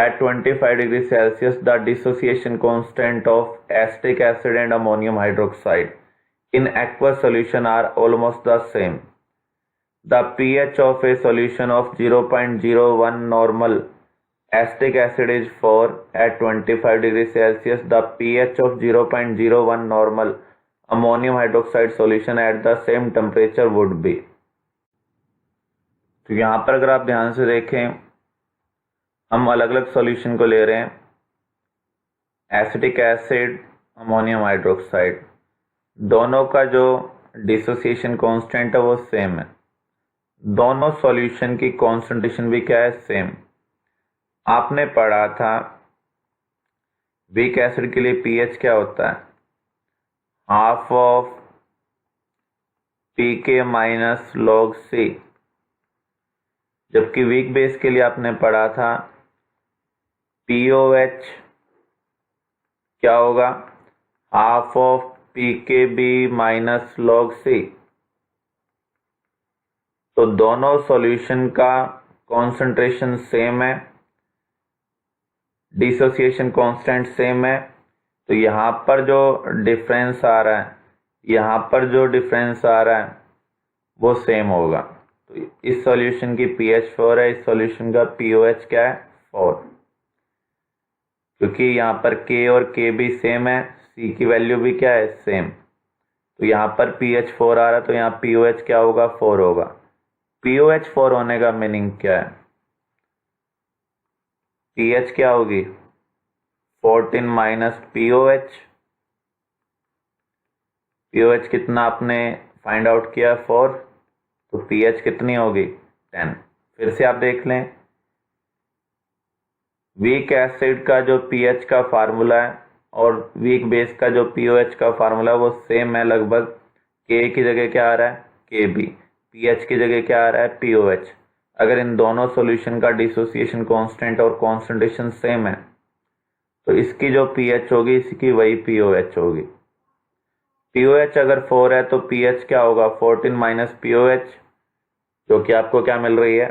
At 25 degrees Celsius, the dissociation constant of acetic acid and ammonium hydroxide in aqueous solution are almost the same. The pH of a solution of 0.01 normal acetic acid is 4. At 25 degrees Celsius, the pH of 0.01 normal ammonium hydroxide solution at the same temperature would be. तो यहाँ पर अगर आप ध्यान से देखें, हम अलग अलग सॉल्यूशन को ले रहे हैं, एसिटिक एसिड, अमोनियम हाइड्रोक्साइड, दोनों का जो डिसोसिएशन कांस्टेंट है वो सेम है, दोनों सॉल्यूशन की कॉन्सेंट्रेशन भी क्या है, सेम। आपने पढ़ा था वीक एसिड के लिए पीएच क्या होता है, half of pK minus log C, जबकि वीक बेस के लिए आपने पढ़ा था पीओएच क्या होगा, half of pKb minus log C. तो दोनों सॉल्यूशन का कॉन्सेंट्रेशन सेम है, डिसोसिएशन कांस्टेंट सेम है, तो यहाँ पर जो डिफरेंस आ रहा है, यहाँ पर जो डिफरेंस आ रहा है वो सेम होगा। तो इस सॉल्यूशन की pH 4 है, इस सॉल्यूशन का pOH क्या है, 4, क्योंकि यहाँ पर K और K भी सेम है, C की वैल्यू भी क्या है, सेम। तो यहाँ पर pH 4 आ रहा है, तो यहाँ pOH क्या होगा, 4 होगा। pOH 4 होने का मीनिंग क्या है, pH क्या होगी, 14 माइनस pOH। pOH कितना आपने फाइंड आउट किया, 4, तो pH कितनी होगी, 10। फिर से आप देख लें, वीक एसिड का जो pH का फार्मूला है और वीक बेस का जो pOH का फार्मूला है वो सेम है लगभग। K की जगह क्या आ रहा है, Kb, pH की जगह क्या आ रहा है, pOH। अगर इन दोनों सॉल्यूशन का डिसोसिएशन कांस्टेंट और कॉन्सेंट्रेशन सेम है तो इसकी जो pH होगी इसकी वही pOH होगी। pOH अगर 4 है तो pH क्या होगा, 14 माइनस pOH, जो कि आपको क्या मिल रही है,